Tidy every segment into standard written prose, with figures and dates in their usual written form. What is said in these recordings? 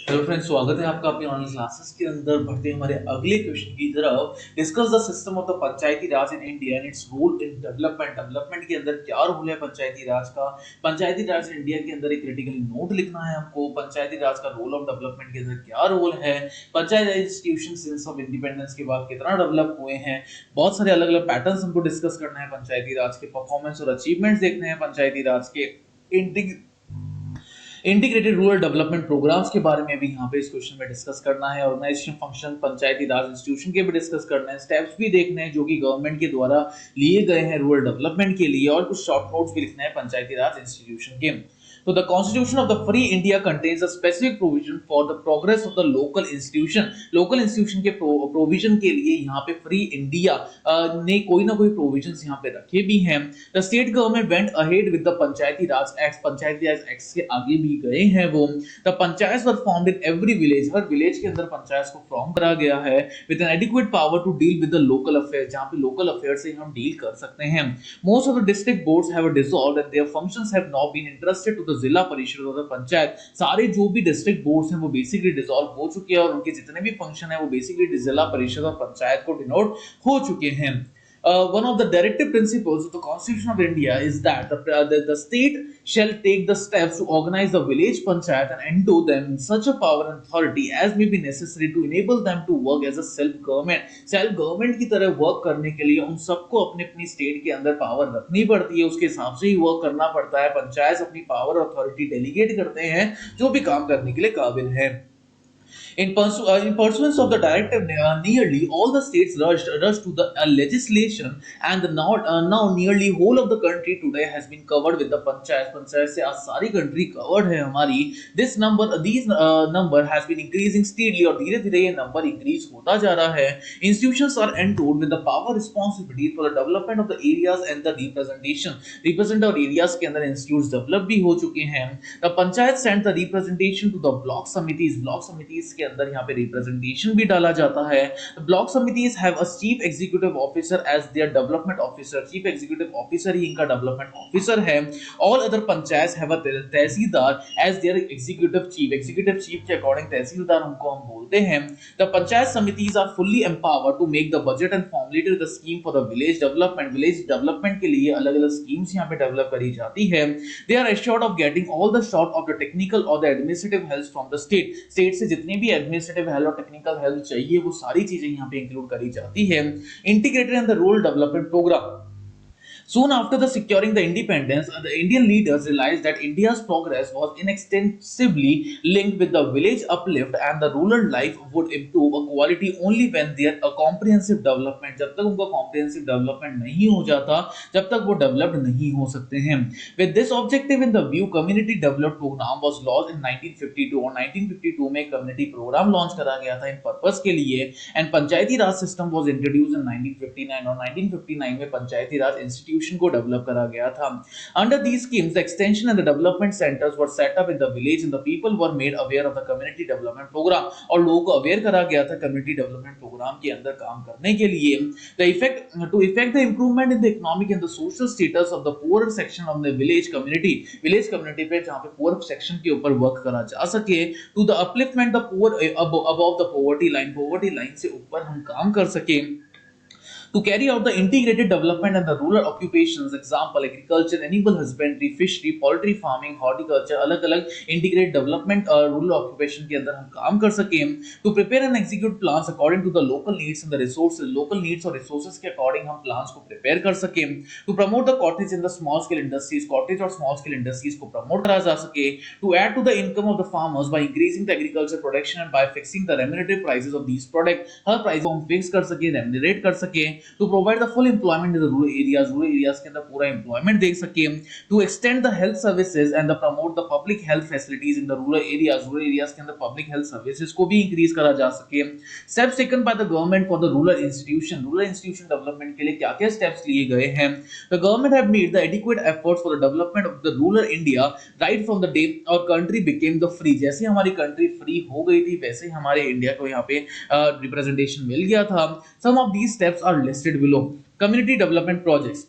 Hello friends, स्वागत है आपका अपनी ऑनलाइन क्लासेस के अंदर। बढ़ते हैं हमारे अगले क्वेश्चन की तरफ। Discuss the system of the Panchayati Raj in India and its role in development. Development के अंदर क्या रोल है पंचायती राज का। पंचायती राज इंडिया के अंदर एक क्रिटिकली नोट लिखना है हमको। पंचायती राज का रोल ऑफ डेवलपमेंट के अंदर क्या रोल है। Panchayat institution since of independence के बाद कितना डेवलप हुए हैं। बहुत सारे अलग अलग पैटर्न्स हमको डिस्कस करना है। पंचायती राज के परफॉर्मेंस और अचीवमेंट्स देखने हैं। पंचायती राज के इंटीग्रेटेड रूरल डेवलपमेंट प्रोग्राम्स के बारे में भी यहाँ पे इस क्वेश्चन में डिस्कस करना है। ऑर्गेनाइजेशन फंक्शन पंचायती राज इंस्टीट्यूशन के भी डिस्कस करना है। स्टेप्स भी देखने हैं जो कि गवर्नमेंट के द्वारा लिए गए हैं रूरल डेवलपमेंट के लिए, और कुछ शॉर्ट नोट्स भी लिखने हैं पंचायती राज इंस्टीट्यूशन के। So the Constitution of the Free India contains a specific provision for the progress of the local institution. Local institution के प्रोविजन के लिए यहाँ पे फ्री इंडिया ने कोई ना कोई प्रोविजंस यहाँ पे रखे भी हैं। The state government went ahead with the Panchayati Raj act. Panchayati Raj act के आगे भी गए हैं वो। The panchayat were formed in every village। Her village के अंदर पंचायत को फॉर्म करा गया है with an adequate power to deal with the local affairs, जहाँ पे लोकल अफेयर से हम डील कर सकते हैं। Most of the district boards have dissolved and their functions have now been entrusted to the जिला परिषद और पंचायत। सारे जो भी डिस्ट्रिक्ट बोर्ड्स हैं वो बेसिकली डिसॉल्व हो चुके हैं और उनके जितने भी फंक्शन है वो बेसिकली जिला परिषद और पंचायत को डिनोट हो चुके हैं। One of the directive principles of the Constitution of India is that the state shall take the steps to organize the village panchayat and endue them such a power and authority as may be necessary to enable them to work as a self government। Self government की तरह work करने के लिए उन सबको अपने अपनी state के अंदर पावर रखनी पड़ती है, उसके हिसाब से ही वर्क करना पड़ता है। पंचायत अपनी पावर और अथॉरिटी डेलीगेट करते हैं जो भी काम करने के लिए काबिल है। In pursuance of the directive, nearly all the states rushed to the legislation, and now nearly whole of the country today has been covered with the panchayat। Panchayat से आज सारी कंट्री कवर्ड है हमारी। These number has been increasing steadily, और धीरे धीरे ये number increase होता जा रहा है। Institutions are endowed with the power responsibility for the development of the areas and the represent और areas के अंदर institutes develop भी हो चुके हैं। The panchayat send the representation to the block committees के अंदर यहाँ पे रिप्रेजेंटेशन भी डाला जाता है। Block samitis have a chief executive officer as their development officer. Chief executive officer ही इनका डेवलपमेंट ऑफिसर है। All other panchayat have a tehsildar as their executive chief. Executive chief के अकॉर्डिंग तहसीलदार हमको हम बोलते हैं। The panchayat samitis are fully empowered to make the budget and formulate the scheme for the village development. Village development के लिए अलग-अलग schemes यहाँ पे डेवलप करी जाती है। They are assured of getting all the sort of the technical और the administrative help from the state से जितनी भी एडमिनिस्ट्रेटिव हेल्प और टेक्निकल हेल्प चाहिए वो सारी चीजें यहाँ पे इंक्लूड करी जाती है। Integrated in the rural development programme. Soon after the securing the independence, the Indian leaders realized that India's progress was inextensively linked with the village uplift, and the rural life would improve a quality only when there a comprehensive development। जब तक उनका comprehensive development नहीं हो जाता, जब तक वो developed नहीं हो सकते हैं। With this objective in the view, community development program was launched in 1952, और 1952 में community program launch करा गया था इन पर्पस के लिए। And Panchayati Raj system was introduced in 1959, और 1959 में पंचायती राज इंस्टीट्यूट को डेवलप करा गया था। Under these schemes the extension and the development centres were set up in the village and the people were made aware of the community development programme. और लोगों को aware करा गया था कम्युनिटी डेवलपमेंट प्रोग्राम के अंदर काम करने के लिए। The effect the improvement in the economic and the social status of the poor section of the village community पे जहां पे पुअर सेक्शन के ऊपर वर्क करा जा सके। To the upliftment the poor above the poverty line से ऊपर हम काम कर सके। To carry out the integrated development and the rural occupations, example agriculture, animal husbandry, fishery, poultry farming, horticulture, अलग अलग integrated development rural occupation के अंदर हम काम कर सकें। To prepare and execute plans according to the local needs and the resources, local needs और resources के according हम plans को prepare कर सकें। To promote the cottage and the small scale industries, cottage और small scale industries को promote करा जा सके। To add to the income of the farmers by increasing the agriculture production and by fixing the remunerative prices of these products, her price को हम fix कर सके, रेम्यूनरेट कर सके। To provide the full employment in the rural areas के अंदर पूरा employment देख सके। To extend the health services and promote the public health facilities in the rural areas के अंदर public health services को भी इंक्रीज करा जा सके। Steps taken by the government for the rural institution development के लिए क्या-क्या steps लिए गए हैं। The government have made the adequate efforts for the development of the rural India right from the day our country became the free। जैसे हमारी country free हो गई थी वैसे ही हमारे इंडिया को यहाँ पे रिप्रेजेंटेशन मिल गया था। Some of these steps are listed below. Community development projects.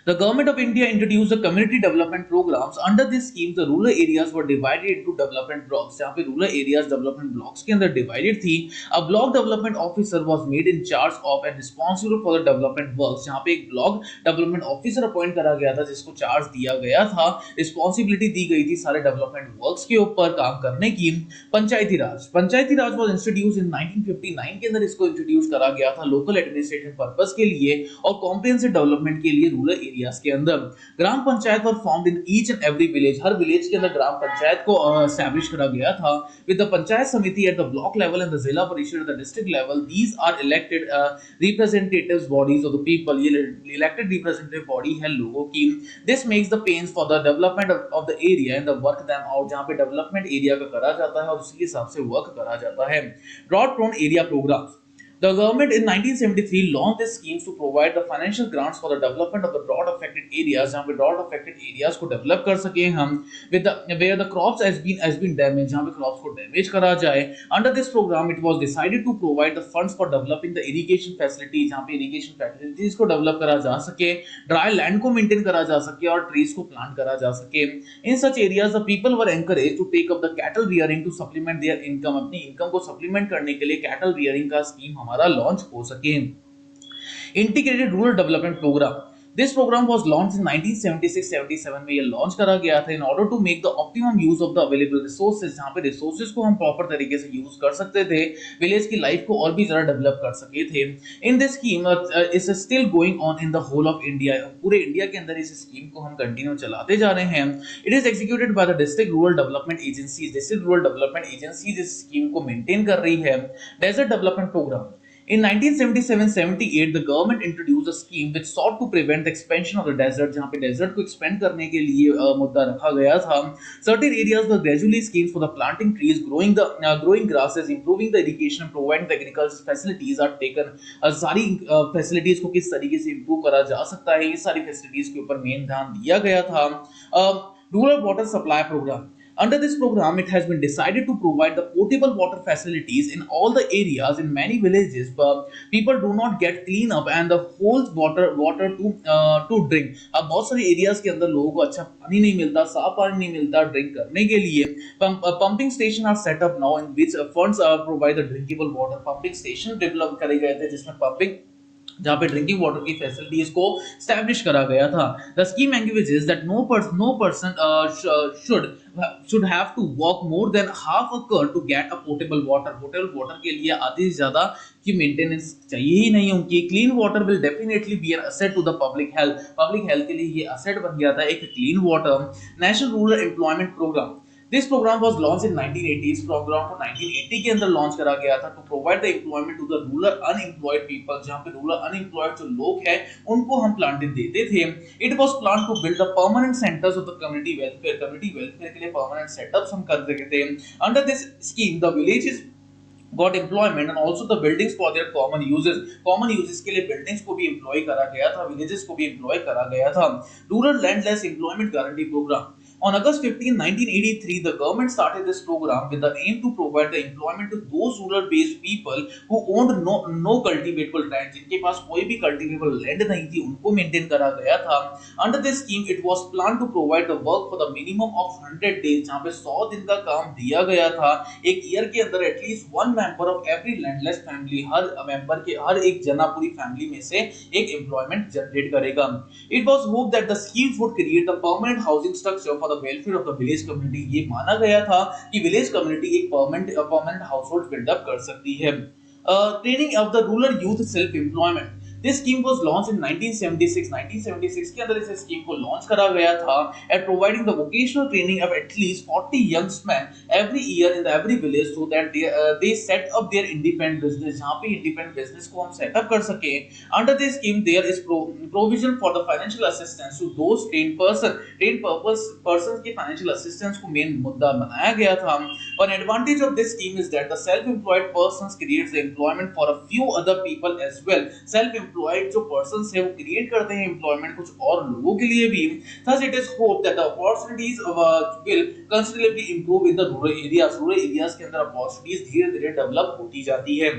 The government of India introduced the community development programs. Under this scheme, the rural areas were divided into development blocks. जहाँ पे rural areas development blocks के अंदर divided थी. A block development officer was made in charge of and responsible for the development works. जहाँ पे एक block development officer appoint करा गया था जिसको charge दिया गया था, responsibility दी गई थी सारे development works के ऊपर काम करने की. पंचायती राज was introduced in 1959 के अंदर इसको introduce करा गया था local administrative purpose के लिए और comprehensive development के लिए rural एरियाज के अंदर. Gram panchayat were formed in each and every village. हर विलेज के अंदर ग्राम पंचायत को एस्टैब्लिश करा गया था. With the panchayat samiti at the block level and the zila parishad at the district level. These are elected representatives bodies of the people. ये इलेक्टेड रिप्रेजेंटेटिव बॉडी है लोगों की. This makes the pens for the development of the area and the work them out. जहां पे development area का करा जाता है और उसी हिसाब से वर्क करा जाता है. Drought prone area programmes. The government in 1973 launched this schemes to provide the financial grants for the development of the drought affected areas. जहाँ पे drought affected areas को develop कर सके हम with the where the crops has been damaged. जहाँ पे crops को damage करा जाए. Under this program, it was decided to provide the funds for developing the irrigation facilities. जहाँ पे irrigation facilities को develop करा जा सके, dry land को maintain करा जा सके और trees को plant करा जा सके. In such areas, the people were encouraged to take up the cattle rearing to supplement their income. अपनी income को supplement करने के लिए cattle rearing का scheme हमारा लॉन्च हो सके. Integrated rural development programme. This programme was launch in 1976-77 में ये लॉन्च करा गया था in order to make the optimum use of the available resources. जहां पे रिसोर्सेज को हम प्रॉपर तरीके से यूज कर सकते थे, विलेज की लाइफ को और भी ज्यादा डेवलप कर सके थे. In this scheme is still going on in the whole of India. पूरे इंडिया के अंदर इस स्कीम को हम कंटिन्यू चलाते जा रहे हैं. It is executed by the district rural development agencies. District rural development agencies इस स्कीम को मेंटेन कर रही है. Desert development programme. In 1977-78, the government introduced a scheme which sought to prevent the expansion of the desert. जहाँ पे desert को expand करने के लिए मुद्दा रखा गया था. Certain areas were gradually schemes for the planting trees, growing grasses, improving the irrigation, providing the agricultural facilities are taken. सारी facilities को किस तरीके से improve करा जा सकता है, ये सारी facilities के ऊपर main ध्यान दिया गया था. Rural water supply program. Under this program, it has been decided to provide the potable water facilities in all the areas. In many villages, but people do not get clean up and the whole water to drink. अब बहुत सारे areas के अंदर लोगों को अच्छा पानी नहीं मिलता, साफ पानी नहीं मिलता ड्रिंक करने के लिए. Pumping station are set up now in which funds provide the drinkable water. Pumping station develop करे गए थे जिसमें pumping जहाँ पे ड्रिंकिंग वाटर की फैसिलिटीज को स्टैब्लिश करा गया था. The scheme encourages that no person should have to walk more than half a car to get a potable water. Potable water के लिए आधी से ज्यादा की मेंटेनेंस चाहिए ही नहीं उनकी. Clean water will definitely be an asset to the public health. Public health के लिए ये असेट बन गया था एक clean water. National rural employment programme. This program was launched in 1980. इस प्रोग्राम को 1980 के अंदर लॉन्च करा गया था to provide the employment to the rural unemployed people. जहाँ पे rural unemployed जो लोग हैं उनको हम प्लांटेड देते थे. It was planned to build the permanent centers of the community welfare. Community welfare के लिए permanent setups हम कर देते थे. Under this scheme, the villages got employment and also the buildings for their common uses. Common uses के लिए buildings को भी employ करा गया था, villages को भी employ करा गया था. Rural landless employment guarantee program. On August 15, 1983, the government started this program with the aim to provide the employment to those rural-based people who owned no cultivable land. जिनके पास कोई भी cultivable land नहीं थी, उनको maintain करा गया था. Under this scheme, it was planned to provide the work for the minimum of 100 days. जहाँ पे 100 दिन का काम दिया गया था. एक year के अंदर at least one member of every landless family, her member के हर एक जना पूरी family में से एक employment generate करेगा. It was hoped that the schemes would create the permanent housing structure for the welfare of the village community. ये माना गया था कि village community एक permanent household build up कर सकती है. Training of the rural youth self employment. This scheme was launched in 1976. 1976 के अंदर इस स्कीम को लॉन्च करा गया था at providing the vocational training of at least 40 young men every year in every village so that they set up their independent business. जहाँ पे independent business को हम set up कर सके. Under this scheme there is provision for the financial assistance to those trained persons के financial assistance को main मुद्दा बनाया गया था. One advantage of this scheme is that the self-employed persons creates the employment for a few other people as well. Self-employed जो persons है वो create करते हैं employment कुछ और लोगों के लिए भी. Thus it is hoped that the opportunities will considerably improve in the rural areas. Rural areas के अंदर opportunities धीरे-धीरे develop होती जाती है.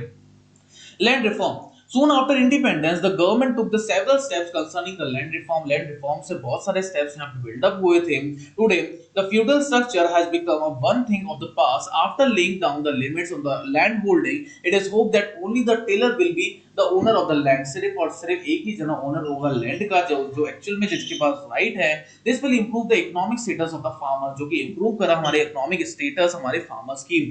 Land reform. Soon after independence, the government took the several steps concerning the land reform. Land reform से बहुत सारे steps यहाँ पे build up हुए थे. Today, the feudal structure has become a one thing of the past. After laying down the limits of the land holding, it is hoped that only the tiller will be the owner of the land. सिर्फ और सिर्फ एक ही जना owner होगा land का जो actual में जिसके पास right है. This will improve the economic status of the farmer, जो कि improve करा हमारे economic status हमारे farmers की.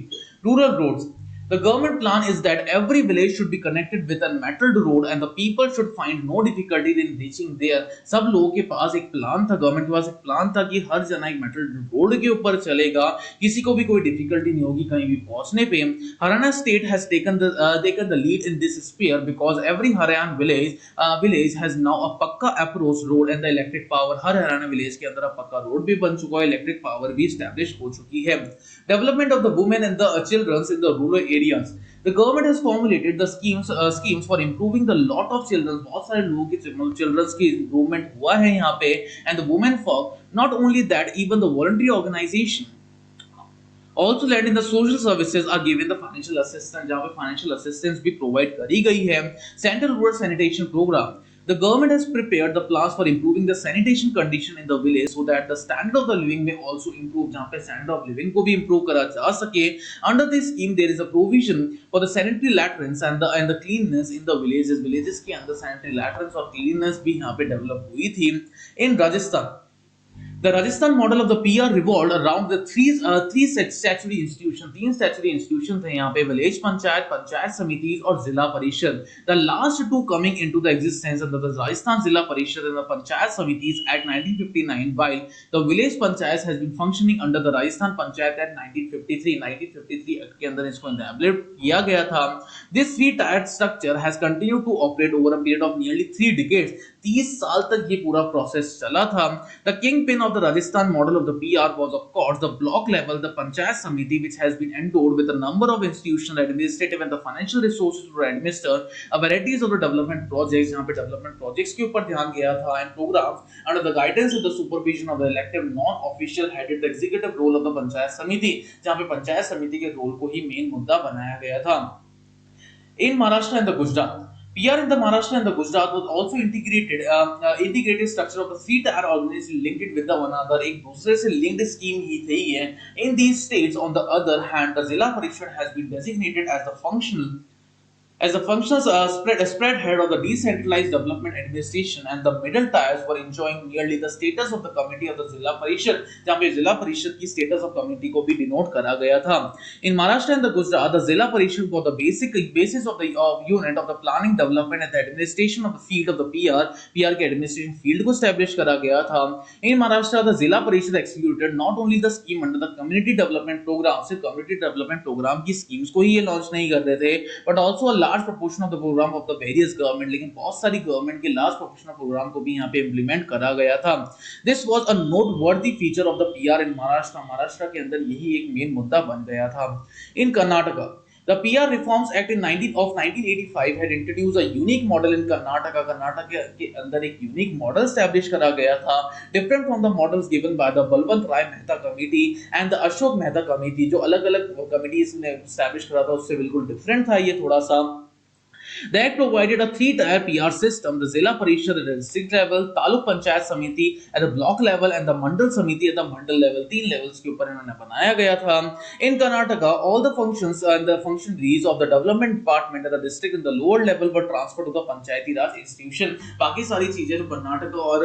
Rural roads. The government plan is that every village should be connected with a metalled road and the people should find no difficulty in reaching there. सब लोगों के पास एक प्लान था, government के पास एक plan था कि हर जना एक मेटल रोड के ऊपर चलेगा, किसी को भी कोई डिफिकल्टी नहीं होगी कहीं भी पहुंचने पे. Haryana state has taken the lead in this sphere because every Hariana village has now a पक्का approach road and the electric power. Her Haryana village के अंदर अब पक्का रोड भी बन चुका है, इलेक्ट्रिक पावर भी एस्टैब्लिश हो चुकी है. Development of the women and the children in the rural areas. The government has formulated the schemes for improving the lot of children. बहुत सारे लोगों के children की improvement हुआ है यहाँ पे. And the women folk, not only that, even the voluntary organization also led in the social services are given the financial assistance, जहाँ पे financial assistance भी provide करी गई है. Central Rural Sanitation Program. The government has prepared the plans for improving the sanitation condition in the village so that the standard of the living may also improve. जहाँ पे standard of living को भी improve करा जा सके. Under this scheme, there is a provision for the sanitary latrines and the cleanliness in the villages. Villages के अंदर sanitary latrines और cleanliness भी यहाँ पे develop हुई थी. In Rajasthan, the Rajasthan model of the PR revolved around the three statutory institutions. तीन statutory institutions थे यहाँ पे, विलेज पंचायत, पंचायत समिति और जिला परिषद. The last two coming into the existence under the Rajasthan Zilla Parishad and the Panchayat Samitis at 1959, while the village panchayats has been functioning under the Rajasthan Panchayat at 1953. 1953 Act के अंदर इसको establish किया गया था. This three-tiered structure has continued to operate over a period of nearly 3 decades. 30 साल तक ये पूरा प्रोसेस चला था. The kingpin of the Rajasthan model of the PR was of course the block level, the Panchayat Samiti, which has been endowed with a number of institutional, administrative and the financial resources to administer a varieties of the development projects. यहाँ पे development projects के ऊपर ध्यान गया था and programs under the guidance and the supervision of the elective non-official headed the executive role of the Panchayat Samiti, जहाँ पे पंचायत समिति के रोल को ही मेन मुद्दा बनाया गया था. In Maharashtra and the Gujarat, PR in the Maharashtra and the Gujarat was also integrated structure of the three-tier organization linked with the one another. एक दूसरे से linked scheme ही थी ये. In these states, on the other hand, the Zilla Parishad has been designated as the functional spread head of the decentralized development administration, and the middle tiers were enjoying merely the status of the committee of the Zilla Parishad, जहाँ पे जिला परिषद की status of committee को भी denote करा गया था. In Maharashtra and the Gujarat, the Zilla Parishad was the basis of the unit of the planning, development and the administration of the field of the PR के administration field को establish करा गया था. In Maharashtra, the Zilla Parishad executed not only the scheme under the community development program, सिर्फ community development program की schemes को ही ये launch नहीं कर रहे थे, but also a large proportion of the program of the various government. लेकिन बहुत सारी गवर्नमेंट के large proportion of program को भी यहाँ पे implement करा गया था. This was a noteworthy feature of the PR in Maharashtra. Maharashtra के अंदर यही एक मेन मुद्दा बन गया था. In Karnataka, the PR Reforms Act of 1985 had introduced a unique model in Karnataka. Karnataka के अंदर एक unique model establish करा गया था, different from the models given by the Balwant Rai Mehta Committee and the Ashok Mehta Committee. जो अलग-अलग committees ने establish करा था उससे बिल्कुल different था ये थोड़ा सा. The Act provided a three-tier PR system: the Zilla Parishad at the district level, Taluk Panchayat Samiti at the block level, and the Mandal Samiti at the Mandal level. 3 levels के ऊपर इन्होंने बनाया गया था. In Karnataka, all the functions and the functionaries of the development department at the district and the lower level were transferred to the Panchayati Raj institution. बाकी सारी चीजें जो कर्नाटक और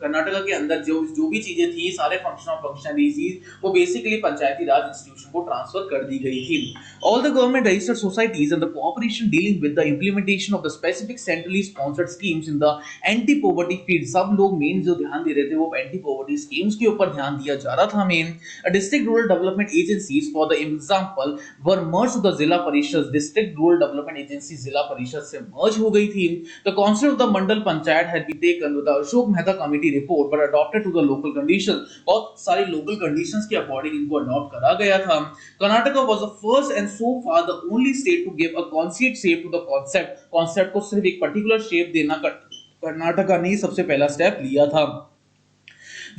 कर्नाटका के अंदर जो भी चीजें थी, सारे functionaries वो basically पंचायती राज institution को transfer कर दी गई थी. All the government registered societies and the cooperation dealing with the implementation of the specific centrally sponsored schemes in the anti-poverty field. सब लोग मेन जो ध्यान दे रहे थे वो anti-poverty schemes के ऊपर ध्यान दिया जा रहा था main. District rural development agencies, for the example, were merged to the Zilla Parishad. District rural development agency Zilla Parishad से merge हो गई थी. The concept of the Mandal Panchayat had been taken with the Ashok Mehta Committee report but adopted to the local conditions. बहुत सारी local conditions के according इनको adopt करा गया था. Karnataka was the first and so far the only state to give a concrete shape to the concept को सिर्फ एक particular shape देना कर्नाटका ने सबसे पहला step लिया था.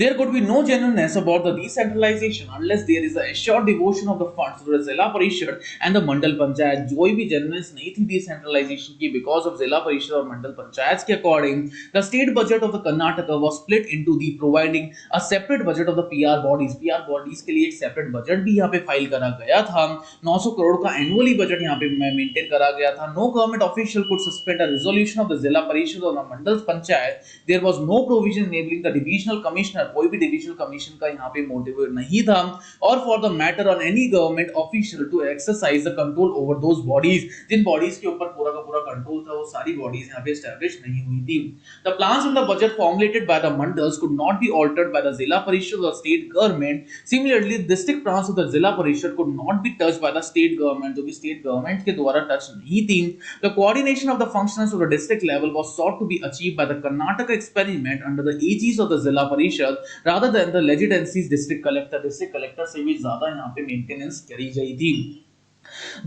There could be no genuineness about the decentralization unless there is a assured devotion of the funds to the Zilla Parishad and the Mandal Panchayat. कोई भी genuineness नहीं थी decentralization की because of Zilla Parishad और Mandal Panchayats के according the state budget of the Karnataka was split into the providing a separate budget of the PR bodies. PR bodies के लिए एक separate budget भी यहाँ पे फाइल करा गया था. 900 करोड़ का annually budget यहाँ पे मेंटेन करा गया था. No government official could suspend a resolution of the Zilla Parishad or the Mandal Panchayat. There was no provision enabling the divisional commissioner, कोई भी डिविजनल कमीशन का यहाँ पे मोटिव नहीं था, और for the matter on any government official to exercise the control over those bodies. जिन bodies के ऊपर पूरा का पूरा कंट्रोल था वो सारी बॉडीज यहाँ पे एस्टैब्लिश नहीं हुई थी. The plans in the budget formulated by the mandals could not be altered by the zila परिषद और state government. Similarly district plans of the zila परिषद could not be touched by the state government, जो कि स्टेट गवर्नमेंट के द्वारा touch नहीं थी. The coordination of the functions of the district level was sought to be achieved by the Karnataka experiment under the aegis of the Zilla Parishad rather than the legitimacies district collector. District collector से भी ज्यादा यहाँ पे maintenance करी गई थी.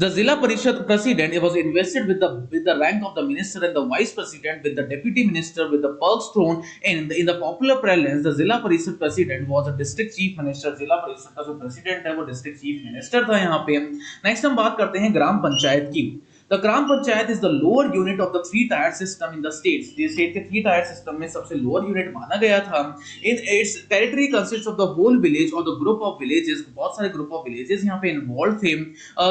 The Zilla Parishad president was invested with the rank of the minister and the vice president with the deputy minister with the perks thrown in the popular parlance. The Zilla Parishad president was a district chief minister. Zilla Parishad का जो president है वो district chief minister था यहाँ पे. Next हम बात करते हैं ग्राम पंचायत की. The Gram Panchayat is the lower unit of the three-tier system in the states. The state के three-tier system में सबसे lower unit माना गया था. In its territory consists of the whole village or the group of villages. बहुत सारे group of villages यहाँ पे involved थे.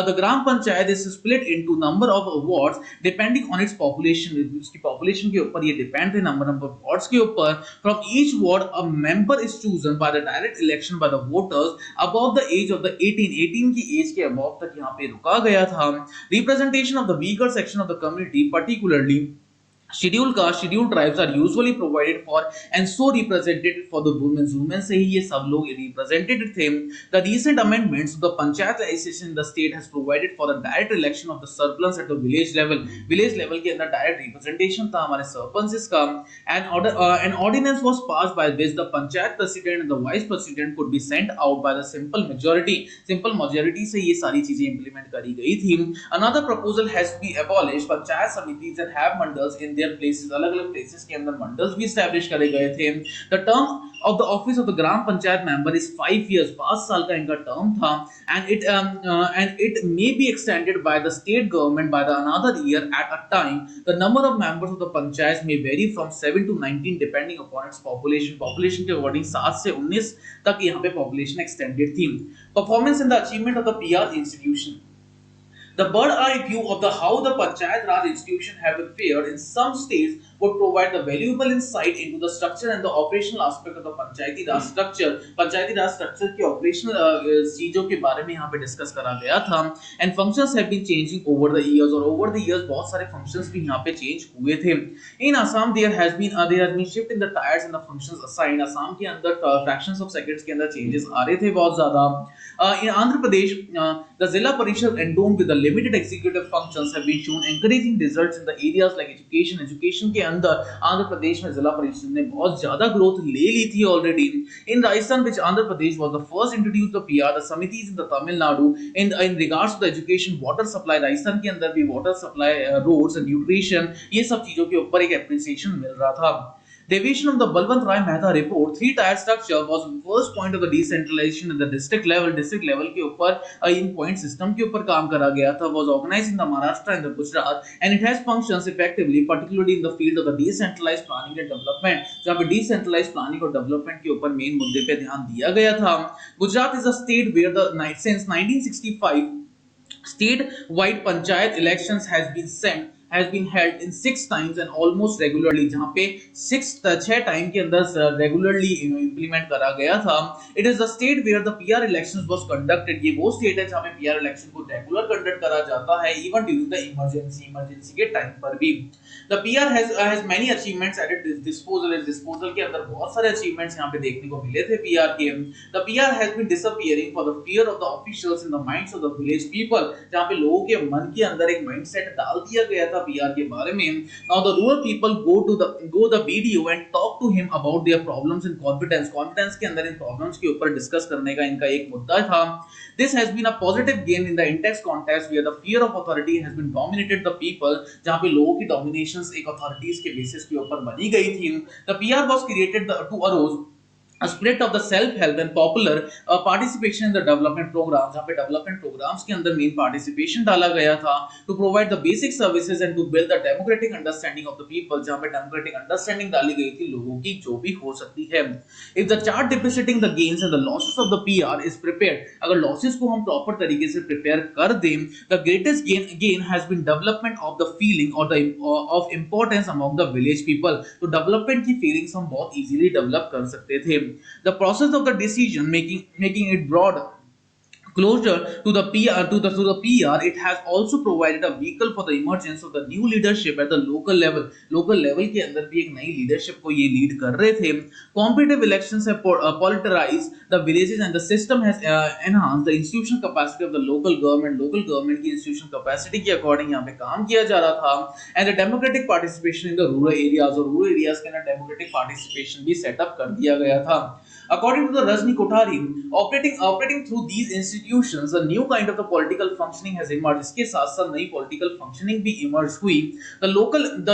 The Gram Panchayat is split into number of wards depending on its population. उसकी population के ऊपर ये depend है number of wards के ऊपर. From each ward a member is chosen by the direct election by the voters above the age of the 18. 18 की age के above तक यहाँ पे रुका गया था. Representation of the weaker section of the community, particularly scheduled caste, scheduled tribes are usually provided for and so represented for the women. Women से ही ये सब लोग represented थे. The recent amendments to the panchayat legislation in the state has provided for the direct election of the surplus at the village level. Village level के अंदर direct representation था हमारे surpluses का. An ordinance was passed by which the panchayat president and the vice president could be sent out by the simple majority. Simple majority से ये सारी चीजें implement करी गई थी. Another proposal has to be abolished panchayat samitis and have mandals in their places. अलग-अलग places के अंदर मंडल्स भी establish करे गए थे. The term of the office of the gram panchayat member is 5 years. 5 साल का इनका term था, and it may be extended by the state government by the another year at a time. The number of members of the panchayat may vary from 7 to 19 depending upon its population. Population के according 7 से 19 तक यहाँ पे population extended थी. Performance and the achievement of the PR institution. The bird eye view of the how the Panchayat Raj institution have been fared in some states would provide the valuable insight into the structure and the operational aspect of the Panchayati Raj structure. Panchayati Raj structure के operational चीजों के बारे में यहाँ पे discuss करा गया था. And functions have been changing over the years, और over the years बहुत सारे functions भी यहाँ पे change हुए थे. In Assam there has been shift in the tiers and the functions assigned. Assam के अंदर fractions of seconds के अंदर changes आ रहे थे बहुत ज़्यादा. In Andhra Pradesh, the Zilla Parishad endowed with the limited executive functions have been shown encouraging results in the areas like education. Education के अंदर आंध्र प्रदेश में जिला परिषद ने बहुत ज्यादा ग्रोथ ले ली थी already. In Rajasthan, which Andhra Pradesh was the first introduced the PR, the samitis in the Tamil Nadu in regards to the education, water supply. Rajasthan के अंदर भी water supply, roads and nutrition, ये सब चीजों के ऊपर एक appreciation मिल रहा था. Deviation of the Balwant Rai Mehta report, three-tier structure was first point of the decentralization at the district level. District level के ऊपर in point system के ऊपर काम करा गया था. Was organized in the Maharashtra and the Gujarat, and it has functions effectively, particularly in the field of the decentralized planning and development. जहाँ पे decentralized planning और development के ऊपर main मुद्दे पे ध्यान दिया गया था. Gujarat is a state where since 1965 state-wide panchayat elections has been held in 6 times and almost regularly. जहाँ पे 6 टाइम के अंदर regularly implement करा गया था. It is the state where the PR elections was conducted. ये वो state है जहाँ पे PR election को regular conduct करा जाता है even during the emergency के टाइम पर भी. The PR has many achievements at its disposal. इस disposal के अंदर बहुत सारे achievements यहाँ पे देखने को मिले थे PR के. The PR has been disappearing for the fear of the officials in the minds of the village people. जहाँ पे लोगों के मन के अंदर एक mindset डाल दिया गया था PR के बारे में. Now the rural people go the BDO and talk to him about their problems in confidence. Confidence के अंदर इन problems के ऊपर discuss करने का इनका एक मुद्दा था. This has been a positive gain in the in-text context where the fear of authority has been dominated the people. जहाँ पे लोगों की dominations एक authorities के basis के ऊपर बनी गई थी. The PR was created to arose a spirit of the self help and popular participation in the development programs, जहाँ पे development programs के अंदर main participation डाला गया था to provide the basic services and to build the democratic understanding of the people, जहाँ पे democratic understanding डाली गई थी लोगों की जो भी हो सकती है. If the chart depreciating the gains and the losses of the PR is prepared, अगर losses को हम proper तरीके से prepare कर दें, the greatest gain has been development of the feeling or the of importance among the village people. तो development की feelings हम बहुत easily develop कर सकते थे. The process of the decision making it broad closer to the PR, it has also provided a vehicle for the emergence of the new leadership at the local level. Local level के अंदर भी एक नई leadership को ये lead कर रहे थे. Competitive elections have politicized the villages and the system has enhanced the institutional capacity of the local government. Local government की institutional capacity के according यहाँ पे काम किया जा रहा था. And the democratic participation in the rural areas, और rural areas के अंदर democratic participation भी set up कर दिया गया था. According to the Rajni Kothari, operating through these institutions, a new kind of the political functioning has emerged. इसके साथ-साथ नई political functioning भी emerge हुई. The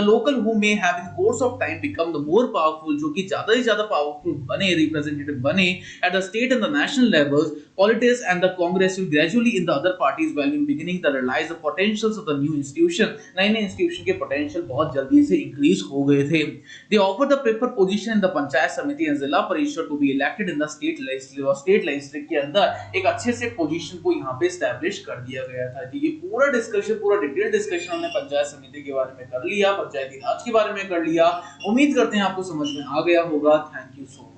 local who may have in course of time become the more powerful, जो कि ज़्यादा से ज़्यादा powerful बने, representative बने at the state and the national levels, politics and the Congress will gradually in the other parties while beginning to realize the potentials of the new institution. नए institution के potential बहुत जल्दी से increase हो गए थे. They offer the paper position in the panchayat समिति and जिला परिषद to be elected in the state legislature के अंदर एक अच्छे से पोजीशन को यहाँ पे एस्टैब्लिश कर दिया गया था. ये पूरा डिस्कशन, पूरा डिटेल डिस्कशन हमने पंचायत समिति के बारे में कर लिया, पंचायती राज के बारे में कर लिया. उम्मीद करते हैं आपको समझ में आ गया होगा. Thank you so much.